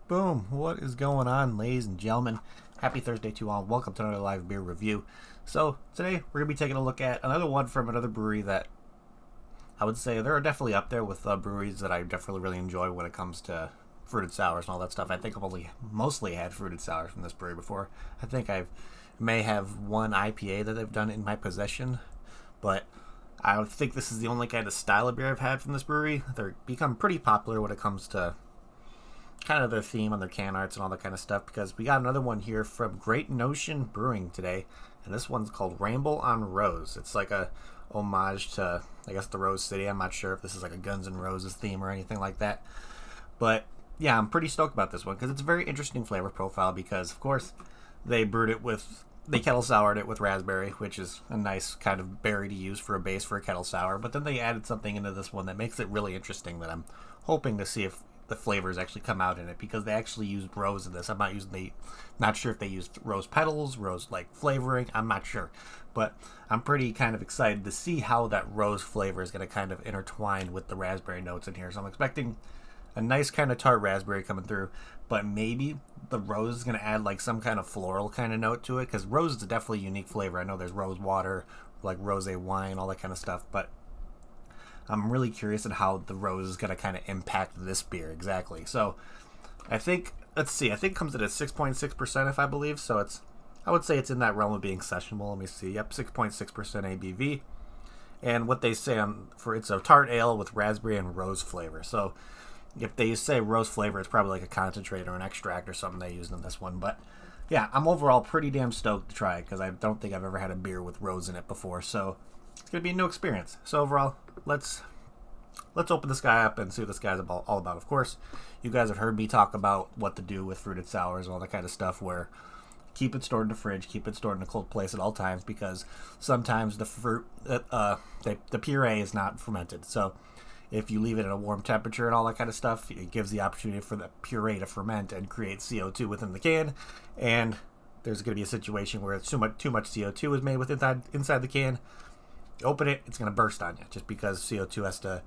Boom! What is going on, ladies and gentlemen? Happy Thursday to you all. Welcome to another live beer review. So, today we're going to be taking a look at another one from another brewery that I would say they're definitely up there with breweries that I definitely really enjoy when it comes to fruited sours and all that stuff. I think I've only mostly had fruited sours from this brewery before. I think I may have one IPA that they've done in my possession, but I would think this is the only kind of style of beer I've had from this brewery. They're become pretty popular when it comes to kind of their theme on their can arts and all that kind of stuff, because we got another one here from Great Notion Brewing today, and this one's called Ramble on Rose. It's like a homage to, I guess, the Rose City. I'm not sure if this is like a Guns N' Roses theme or anything like that, but yeah, I'm pretty stoked about this one because it's a very interesting flavor profile, because of course they kettle soured it with raspberry, which is a nice kind of berry to use for a base for a kettle sour, but then they added something into this one that makes it really interesting that I'm hoping to see if the flavors actually come out in it, because they actually used rose in this. Not sure if they used rose petals, rose like flavoring, I'm not sure, but I'm pretty kind of excited to see how that rose flavor is going to kind of intertwine with the raspberry notes in here. So I'm expecting a nice kind of tart raspberry coming through, but maybe the rose is going to add like some kind of floral kind of note to it, because rose is definitely a unique flavor. I know there's rose water, like rosé wine, all that kind of stuff, but I'm really curious at how the rose is going to kind of impact this beer exactly. So I think, let's see, I think it comes in at 6.6% if I believe, so I would say it's in that realm of being sessionable. Let me see, yep, 6.6% ABV. And what they say it's a tart ale with raspberry and rose flavor. So if they say rose flavor, it's probably like a concentrate or an extract or something they used in this one. But yeah, I'm overall pretty damn stoked to try it, because I don't think I've ever had a beer with rose in it before. So it's going to be a new experience. So overall, let's open this guy up and see what this guy's all about. Of course, you guys have heard me talk about what to do with fruited sours and all that kind of stuff, where keep it stored in the fridge, keep it stored in a cold place at all times, because sometimes the fruit, the puree is not fermented. So if you leave it at a warm temperature and all that kind of stuff, it gives the opportunity for the puree to ferment and create CO2 within the can. And there's going to be a situation where too much CO2 is made inside the can. You open it, it's going to burst on you, just because CO2 has to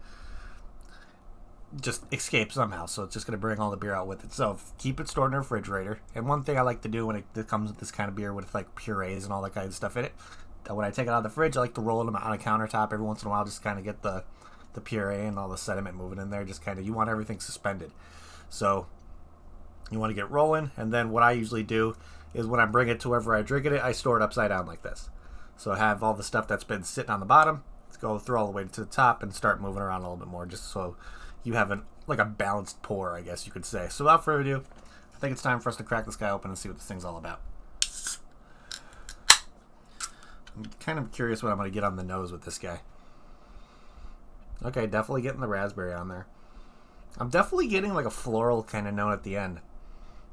just escape somehow, so it's just going to bring all the beer out with it. So keep it stored in a refrigerator. And one thing I like to do when it comes with this kind of beer with like purees and all that kind of stuff in it, that when I take it out of the fridge, I like to roll them on a countertop every once in a while, just kind of get the puree and all the sediment moving in there. Just kind of, you want everything suspended, so you want to get rolling. And then what I usually do is when I bring it to wherever I drink it, I store it upside down like this. So I have all the stuff that's been sitting on the bottom, let's go through all the way to the top and start moving around a little bit more, just so you have a balanced pour, I guess you could say. So without further ado, I think it's time for us to crack this guy open and see what this thing's all about. I'm kind of curious what I'm going to get on the nose with this guy. Okay, definitely getting the raspberry on there. I'm definitely getting like a floral kind of note at the end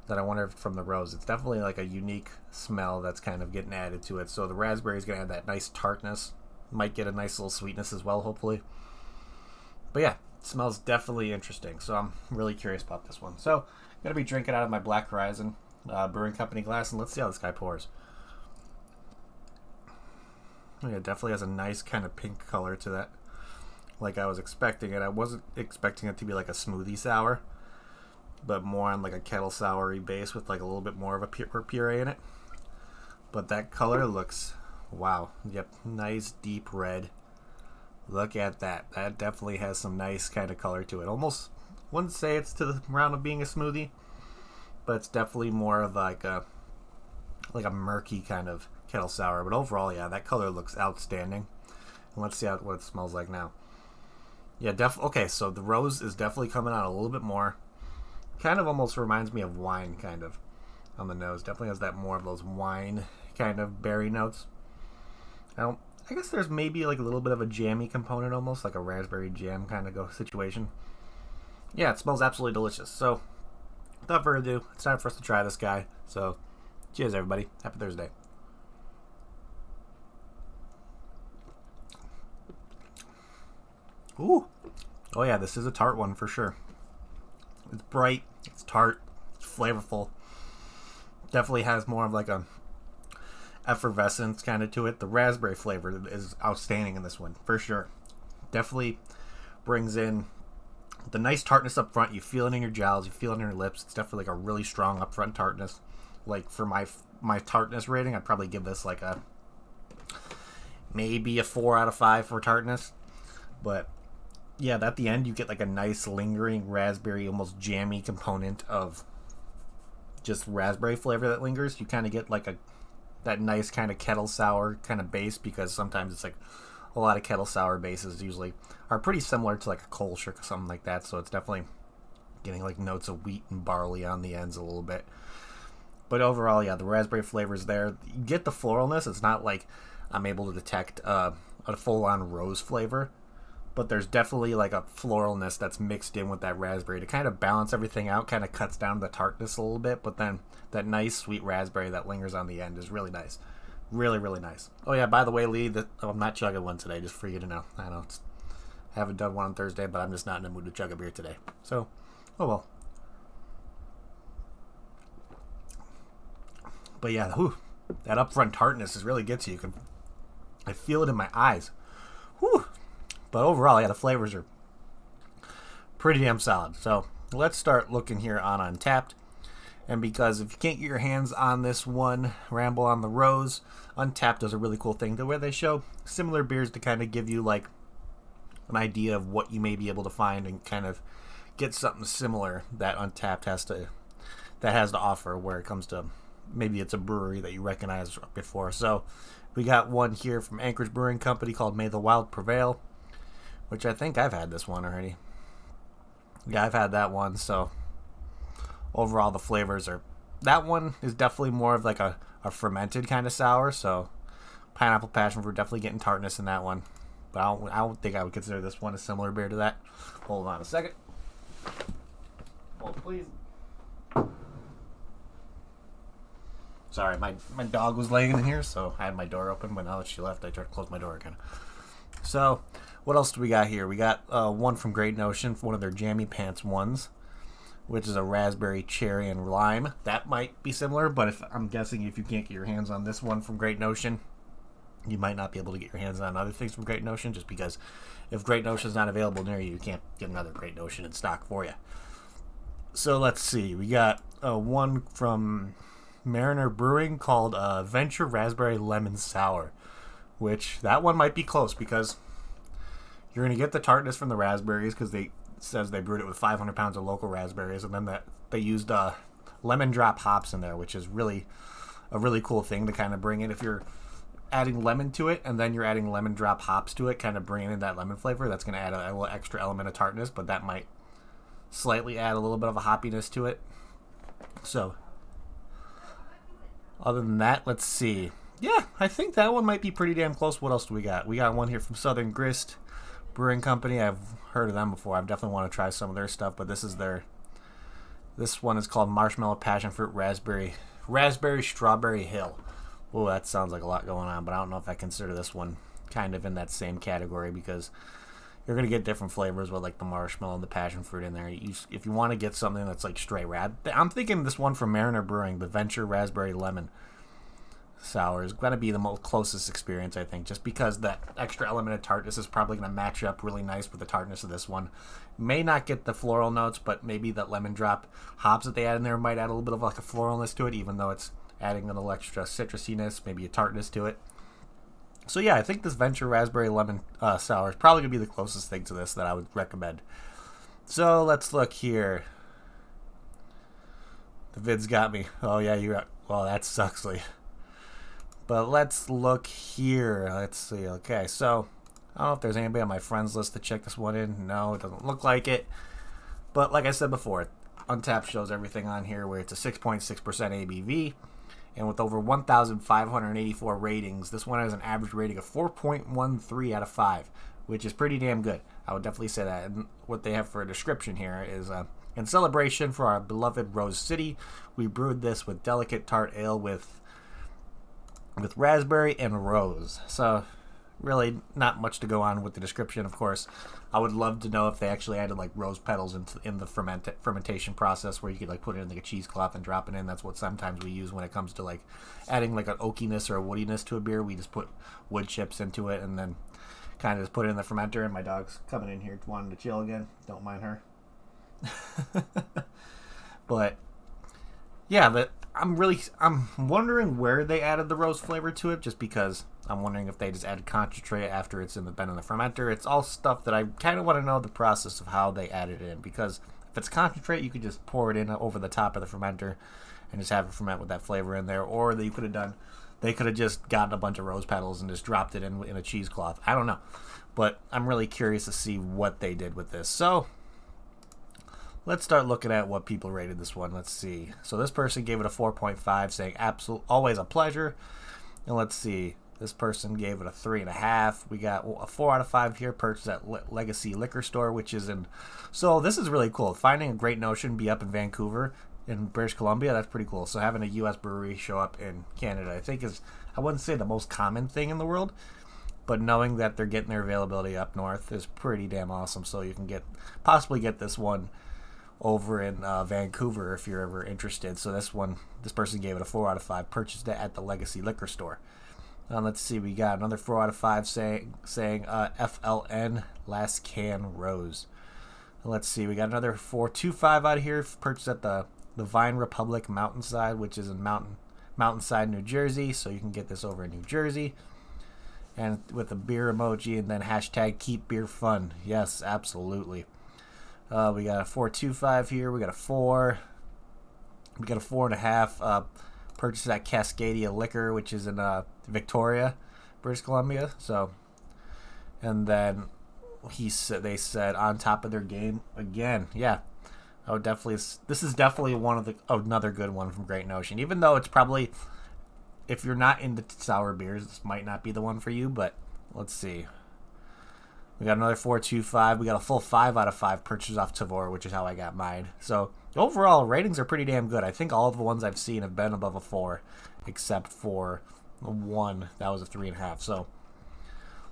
that I wonder if from the rose. It's definitely like a unique smell that's kind of getting added to it. So the raspberry is going to have that nice tartness. Might get a nice little sweetness as well, hopefully. But yeah, it smells definitely interesting. So I'm really curious about this one. So I'm going to be drinking out of my Black Horizon Brewing Company glass, and let's see how this guy pours. Oh, yeah, it definitely has a nice kind of pink color to that, like I was expecting it. I wasn't expecting it to be like a smoothie sour, but more on like a kettle soury base with like a little bit more of a puree in it. But that color looks, wow, yep, nice deep red. Look at that. That definitely has some nice kind of color to it. Almost wouldn't say it's to the round of being a smoothie, but it's definitely more of like a murky kind of kettle sour. But overall, yeah, that color looks outstanding. And let's see what it smells like now. Yeah, okay, so the rose is definitely coming out a little bit more. Kind of almost reminds me of wine, kind of, on the nose. Definitely has that more of those wine kind of berry notes. I guess there's maybe like a little bit of a jammy component, almost like a raspberry jam kind of situation. Yeah, it smells absolutely delicious. So without further ado, it's time for us to try this guy. So cheers, everybody. Happy Thursday. Ooh. Oh yeah, this is a tart one for sure. It's bright, it's tart, it's flavorful. Definitely has more of like a effervescence kind of to it. The raspberry flavor is outstanding in this one, for sure. Definitely brings in the nice tartness up front. You feel it in your jowls, you feel it in your lips. It's definitely like a really strong upfront tartness. Like for my tartness rating, I'd probably give this like maybe a 4 out of 5 for tartness. But yeah, at the end you get like a nice lingering raspberry, almost jammy component of just raspberry flavor that lingers. You kind of get like that nice kind of kettle sour kind of base, because sometimes it's like a lot of kettle sour bases usually are pretty similar to like a Kolsch or something like that. So it's definitely getting like notes of wheat and barley on the ends a little bit. But overall, yeah, the raspberry flavor's there. You get the floralness. It's not like I'm able to detect a full-on rose flavor, but there's definitely like a floralness that's mixed in with that raspberry to kind of balance everything out, kind of cuts down the tartness a little bit, but then that nice sweet raspberry that lingers on the end is really nice. Really, really nice. Oh yeah, by the way, Lee, I'm not chugging one today, just for you to know. I know I haven't done one on Thursday, but I'm just not in the mood to chug a beer today. So, oh well. But yeah, that upfront tartness really gets you. I feel it in my eyes. Whew. But overall, yeah, the flavors are pretty damn solid. So let's start looking here on Untapped. And because if you can't get your hands on this one, Ramble on the Rose, Untapped does a really cool thing to where they show similar beers to kind of give you like an idea of what you may be able to find and kind of get something similar that Untapped has to offer where it comes to maybe it's a brewery that you recognize before. So we got one here from Anchorage Brewing Company called May the Wild Prevail, which I think I've had this one already. Yeah, I've had that one. So overall, the flavors are... That one is definitely more of like a fermented kind of sour. So pineapple passion fruit, definitely getting tartness in that one. But I don't think I would consider this one a similar beer to that. Hold on a second. Hold, please. Sorry, my dog was laying in here, so I had my door open, but now that she left, I tried to close my door again. So, what else do we got here? We got one from Great Notion, one of their Jammy Pants ones, which is a raspberry, cherry, and lime. That might be similar, but I'm guessing if you can't get your hands on this one from Great Notion, you might not be able to get your hands on other things from Great Notion, just because if Great Notion is not available near you, you can't get another Great Notion in stock for you. So let's see. We got one from Mariner Brewing called Venture Raspberry Lemon Sour, which that one might be close because you're going to get the tartness from the raspberries because it says they brewed it with 500 pounds of local raspberries, and then that they used lemon drop hops in there, which is really a really cool thing to kind of bring in. If you're adding lemon to it and then you're adding lemon drop hops to it, kind of bringing in that lemon flavor, that's going to add a little extra element of tartness, but that might slightly add a little bit of a hoppiness to it. So other than that, let's see. Yeah, I think that one might be pretty damn close. What else do we got? We got one here from Southern Grist Brewing Company. I've heard of them before. I definitely want to try some of their stuff, but this one is called Marshmallow Passion Fruit Raspberry Strawberry Hill. Oh, that sounds like a lot going on, but I don't know if I consider this one kind of in that same category because you're going to get different flavors with like the marshmallow and the passion fruit in there. If you want to get something that's like straight I'm thinking this one from Mariner Brewing, the Venture Raspberry Lemon Sour, is going to be the most closest experience, I think, just because that extra element of tartness is probably going to match up really nice with the tartness of this one. May not get the floral notes, but maybe that lemon drop hops that they add in there might add a little bit of like a floralness to it, even though it's adding a little extra citrusiness, maybe a tartness to it. So yeah, I think this Venture Raspberry Lemon Sour is probably going to be the closest thing to this that I would recommend. So let's look here. The vid's got me. Oh yeah, well, that sucks, Lee. But let's look here. Let's see. Okay, so I don't know if there's anybody on my friends list to check this one in. No, it doesn't look like it. But like I said before, Untapped shows everything on here where it's a 6.6% ABV. And with over 1,584 ratings, this one has an average rating of 4.13 out of 5, which is pretty damn good. I would definitely say that. And what they have for a description here is, in celebration for our beloved Rose City, we brewed this with delicate tart ale with raspberry and rose. So really not much to go on with the description, of course. I would love to know if they actually added like rose petals in the fermentation process where you could like put it in like a cheesecloth and drop it in. That's what sometimes we use when it comes to like adding like an oakiness or a woodiness to a beer. We just put wood chips into it and then kind of just put it in the fermenter. And my dog's coming in here wanting to chill again. Don't mind her. But yeah, I'm wondering where they added the rose flavor to it, just because I'm wondering if they just added concentrate after it's been in the fermenter. It's all stuff that I kind of want to know the process of how they added it in, because if it's concentrate, you could just pour it in over the top of the fermenter and just have it ferment with that flavor in there. Or they could have just gotten a bunch of rose petals and just dropped it in a cheesecloth. I don't know, but I'm really curious to see what they did with this. So let's start looking at what people rated this one. Let's see. So this person gave it a 4.5, saying always a pleasure. And let's see. This person gave it a 3.5. We got a 4 out of 5 here, purchased at Legacy Liquor Store, which is in... So this is really cool. Finding a Great Notion be up in Vancouver, in British Columbia, that's pretty cool. So having a U.S. brewery show up in Canada, I think is, I wouldn't say the most common thing in the world, but knowing that they're getting their availability up north is pretty damn awesome. So you can possibly get this one over in Vancouver if you're ever interested. So this person gave it a 4 out of 5, purchased it at the Legacy Liquor Store. Let's see, we got another 4 out of 5 saying FLN Last Can Rose. Let's see, we got another 425 out of here, purchased at the Vine Republic Mountainside, which is in Mountainside, New Jersey. So you can get this over in New Jersey. And with a beer emoji and then hashtag keep beer fun. Yes, absolutely. We got a 425 here. We got a 4. We got a 4.5. Purchased at Cascadia Liquor, which is in Victoria, British Columbia. So, and then they said on top of their game again. Yeah, I would definitely. This is definitely another good one from Great Notion. Even though it's probably, if you're not into sour beers, this might not be the one for you. But let's see. We got another 425. We got a full 5 out of 5 purchase off Tavor, which is how I got mine. So overall, ratings are pretty damn good. I think all of the ones I've seen have been above a 4, except for one that was a 3.5. So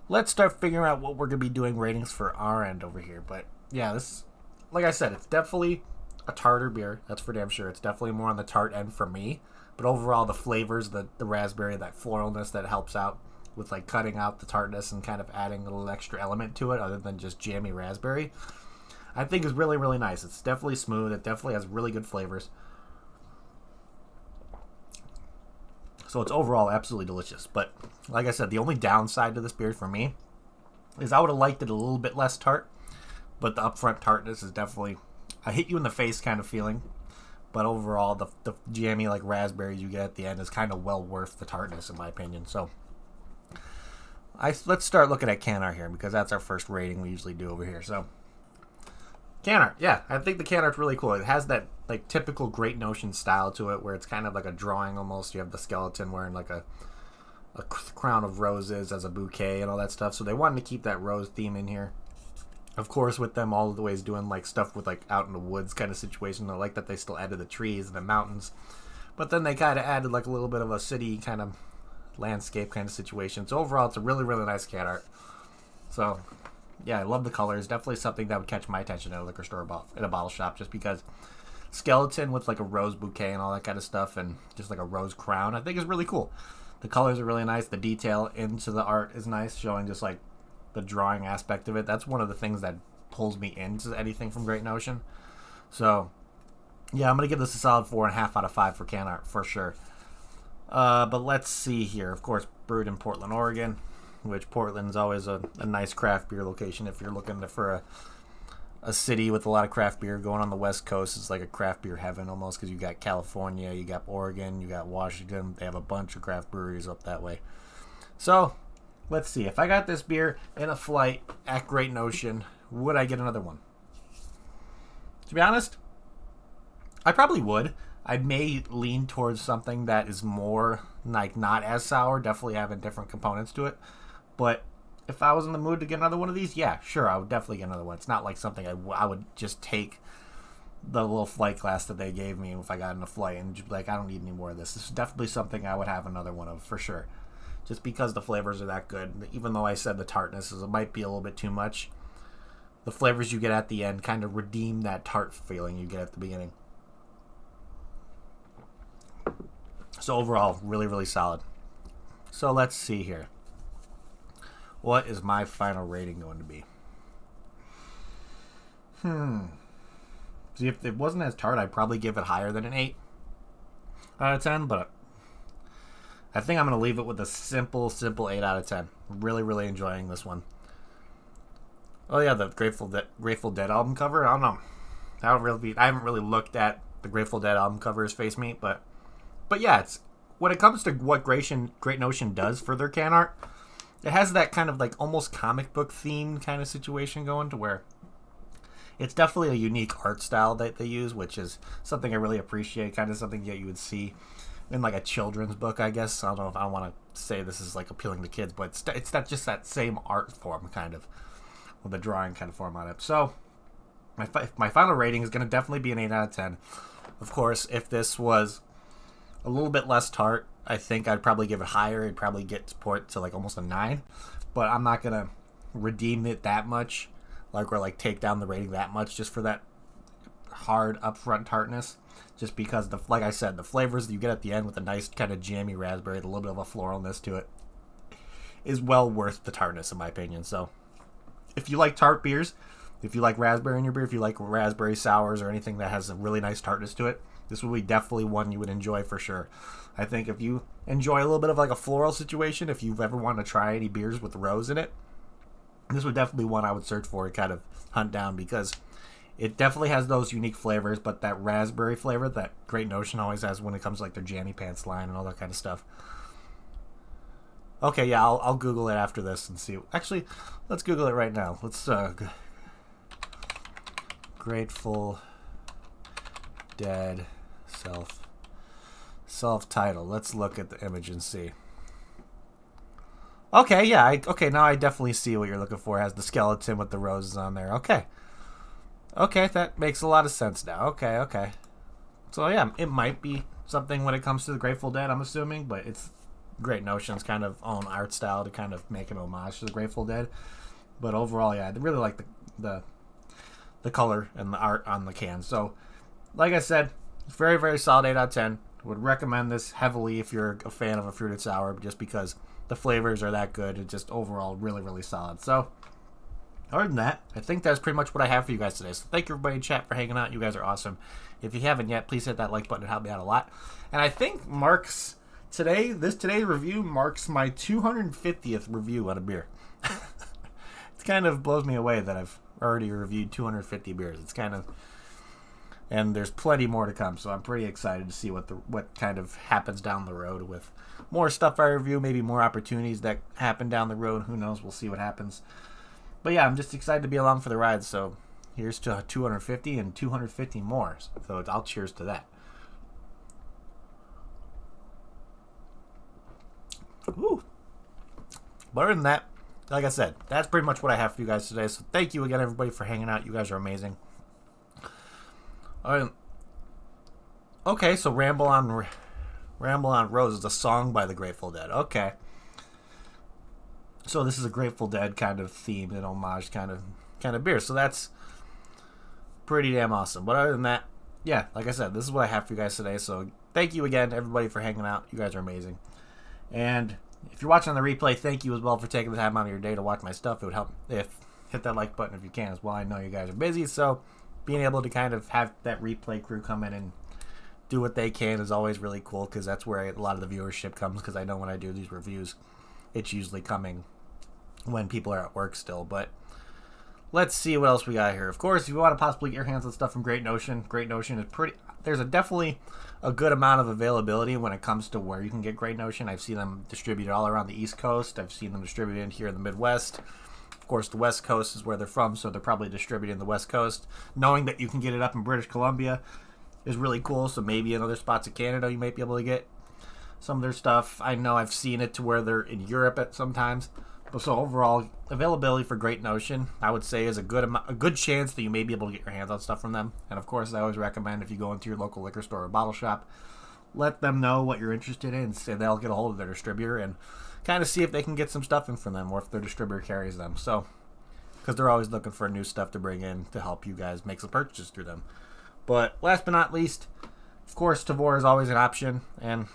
let's start figuring out what we're going to be doing ratings for our end over here. But yeah, this, like I said, it's definitely a tartar beer. That's for damn sure. It's definitely more on the tart end for me. But overall, the flavors, the raspberry, that floralness that helps out with like cutting out the tartness and kind of adding a little extra element to it other than just jammy raspberry, I think is really, really nice. It's definitely smooth. It definitely has really good flavors. So it's overall absolutely delicious. But like I said, the only downside to this beer for me is I would have liked it a little bit less tart. But the upfront tartness is definitely a hit you in the face kind of feeling. But overall, the jammy like raspberries you get at the end is kind of well worth the tartness in my opinion. So let's start looking at can art here because that's our first rating we usually do over here. So can art, yeah, I think the can art's really cool. It has that like typical Great Notion style to it where it's kind of like a drawing almost. You have the skeleton wearing like a crown of roses as a bouquet and all that stuff. So they wanted to keep that rose theme in here. Of course, with them all the ways doing like stuff with like out in the woods kind of situation. I like that they still added the trees and the mountains. But then they kind of added like a little bit of a city kind of landscape kind of situation. So overall, it's a really, really nice can art. So yeah, I love the colors. Definitely something that would catch my attention at a liquor store in a bottle shop, just because skeleton with like a rose bouquet and all that kind of stuff and just like a rose crown I think is really cool. The colors are really nice. The detail into the art is nice, showing just like the drawing aspect of it. That's one of the things that pulls me into anything from Great Notion. So yeah, I'm gonna give this a solid 4.5 out of 5 for can art for sure. But let's see here. Of course, brewed in Portland, Oregon, which Portland's always a nice craft beer location if you're looking for a city with a lot of craft beer. Going on the West Coast is like a craft beer heaven almost, because you got California, you got Oregon, you got Washington. They have a bunch of craft breweries up that way. So let's see. If I got this beer in a flight at Great Notion, would I get another one? To be honest, I probably would. I may lean towards something that is more like not as sour, definitely having different components to it. But if I was in the mood to get another one of these, yeah, sure, I would definitely get another one. It's not like something I would just take the little flight glass that they gave me if I got in a flight and just be like, I don't need any more of this. This is definitely something I would have another one of for sure. Just because the flavors are that good. Even though I said the tartness it might be a little bit too much, the flavors you get at the end kind of redeem that tart feeling you get at the beginning. So overall, really, really solid. So let's see here. What is my final rating going to be? See, if it wasn't as tart, I'd probably give it higher than an 8 out of 10, but I think I'm going to leave it with a simple 8 out of 10. Really, really enjoying this one. Oh yeah, the Grateful Dead album cover. I don't know. I haven't really looked at the Grateful Dead album cover's face meat, but yeah, it's when it comes to what Great Notion does for their can art, it has that kind of like almost comic book themed kind of situation going, to where it's definitely a unique art style that they use, which is something I really appreciate. Kind of something that you would see in like a children's book, I guess. I don't know if I want to say this is like appealing to kids, but it's not just that same art form kind of, with a drawing kind of form on it. So my final rating is going to definitely be an 8 out of 10. Of course, if this was a little bit less tart, I think I'd probably give it higher. It'd probably get support to like almost a 9, but I'm not gonna redeem it that much, or like take down the rating that much just for that hard upfront tartness. Just because like I said, the flavors that you get at the end with a nice kind of jammy raspberry, a little bit of a floralness to it, is well worth the tartness in my opinion. So if you like tart beers, If you like raspberry in your beer, if you like raspberry sours or anything that has a really nice tartness to it, this would be definitely one you would enjoy for sure. I think if you enjoy a little bit of like a floral situation, if you've ever wanted to try any beers with rose in it, this would definitely be one I would search for and kind of hunt down, because it definitely has those unique flavors, but that raspberry flavor that Great Notion always has when it comes to like their Jammy Pants line and all that kind of stuff. Okay, yeah, I'll Google it after this and see. Actually, let's Google it right now. Let's Grateful Dead self-title. Let's look at the image and see. Okay, yeah. Okay, now I definitely see what you're looking for. It has the skeleton with the roses on there. Okay. Okay, that makes a lot of sense now. Okay. So, yeah, it might be something when it comes to the Grateful Dead, I'm assuming, but it's Great Notion's kind of own art style to kind of make an homage to the Grateful Dead. But overall, yeah, I really like the color and the art on the can. So, like I said, very, very solid 8 out of 10. Would recommend this heavily if you're a fan of a fruited sour, just because the flavors are that good. It's just overall really, really solid. So, other than that, I think that's pretty much what I have for you guys today. So, thank you everybody in chat for hanging out. You guys are awesome. If you haven't yet, please hit that like button. It helped me out a lot. And I think today's review marks my 250th review on a beer. It kind of blows me away that I've already reviewed 250 beers. It's kind of, and there's plenty more to come, so I'm pretty excited to see what kind of happens down the road with more stuff I review, maybe more opportunities that happen down the road. Who knows? We'll see what happens. But yeah, I'm just excited to be along for the ride. So here's to 250 and 250 more. So I'll cheers to that. Woo. But other than that, like I said, that's pretty much what I have for you guys today. So thank you again, everybody, for hanging out. You guys are amazing. Okay, so Ramble on Rose is a song by the Grateful Dead. Okay. So this is a Grateful Dead kind of theme and homage kind of beer. So that's pretty damn awesome. But other than that, yeah, like I said, this is what I have for you guys today. So thank you again, everybody, for hanging out. You guys are amazing. And if you're watching on the replay, thank you as well for taking the time out of your day to watch my stuff. It would help if hit that like button if you can as well. I know you guys are busy, so being able to kind of have that replay crew come in and do what they can is always really cool, because that's where a lot of the viewership comes, because I know when I do these reviews, it's usually coming when people are at work still. But let's see what else we got here. Of course, if you want to possibly get your hands on stuff from Great Notion is pretty... There's definitely a good amount of availability when it comes to where you can get Great Notion. I've seen them distributed all around the East Coast. I've seen them distributed here in the Midwest. Of course, the West Coast is where they're from, so they're probably distributed in the West Coast. Knowing that you can get it up in British Columbia is really cool, so maybe in other spots of Canada you might be able to get some of their stuff. I know I've seen it to where they're in Europe at sometimes. So overall, availability for Great Notion, I would say, is a good chance that you may be able to get your hands on stuff from them. And of course, I always recommend, if you go into your local liquor store or bottle shop, let them know what you're interested in, and they'll get a hold of their distributor and kind of see if they can get some stuff in from them, or if their distributor carries them. So, because they're always looking for new stuff to bring in to help you guys make some purchases through them. But last but not least, of course, Tavour is always an option. And,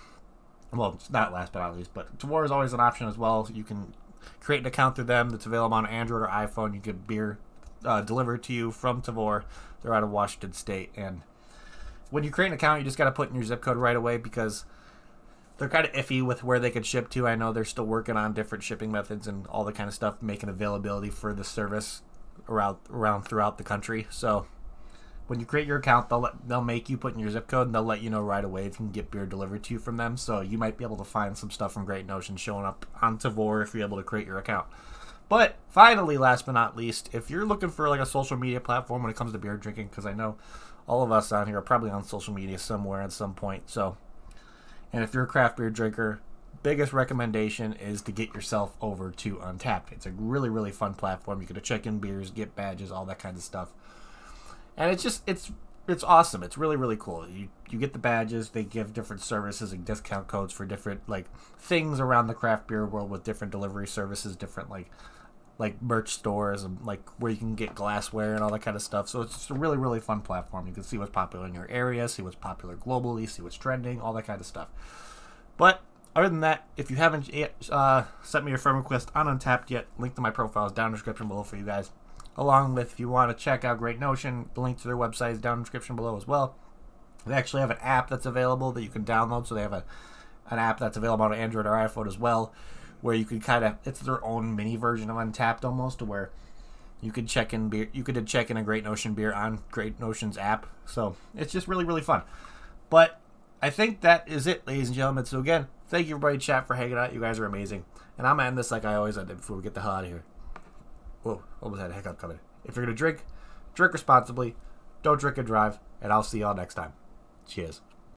well, it's not last but not least, but Tavour is always an option as well. You can create an account through them that's available on Android or iPhone. You get beer delivered to you from Tavour. They're out of Washington State. And when you create an account, you just got to put in your zip code right away, because they're kind of iffy with where they could ship to. I know they're still working on different shipping methods and all the kind of stuff, making availability for the service around throughout the country. So when you create your account, they'll make you put in your zip code, and they'll let you know right away if you can get beer delivered to you from them. So you might be able to find some stuff from Great Notion showing up on Tavour if you're able to create your account. But finally, last but not least, if you're looking for like a social media platform when it comes to beer drinking, because I know all of us on here are probably on social media somewhere at some point. So, and if you're a craft beer drinker, biggest recommendation is to get yourself over to Untappd. It's a really, really fun platform. You get to check in beers, get badges, all that kind of stuff. And it's awesome. It's really, really cool. You get the badges. They give different services and discount codes for different like things around the craft beer world, with different delivery services, different like merch stores, and like where you can get glassware and all that kind of stuff. So it's just a really, really fun platform. You can see what's popular in your area, see what's popular globally, see what's trending, all that kind of stuff. But other than that, if you haven't yet sent me your friend request on Untappd yet, link to my profile is down in the description below for you guys. along with, if you want to check out Great Notion, the link to their website is down in the description below as well. They actually have an app that's available that you can download, so they have an app that's available on Android or iPhone as well, where you can it's their own mini version of Untapped almost, to where you could check in beer. You could check in a Great Notion beer on Great Notion's app. So it's just really, really fun. But I think that is it, ladies and gentlemen. So again, thank you everybody, chat, for hanging out. You guys are amazing. And I'm gonna end this like I always ended before we get the hell out of here. Whoa, almost had a hiccup coming. If you're gonna drink, drink responsibly. Don't drink and drive. And I'll see y'all next time. Cheers.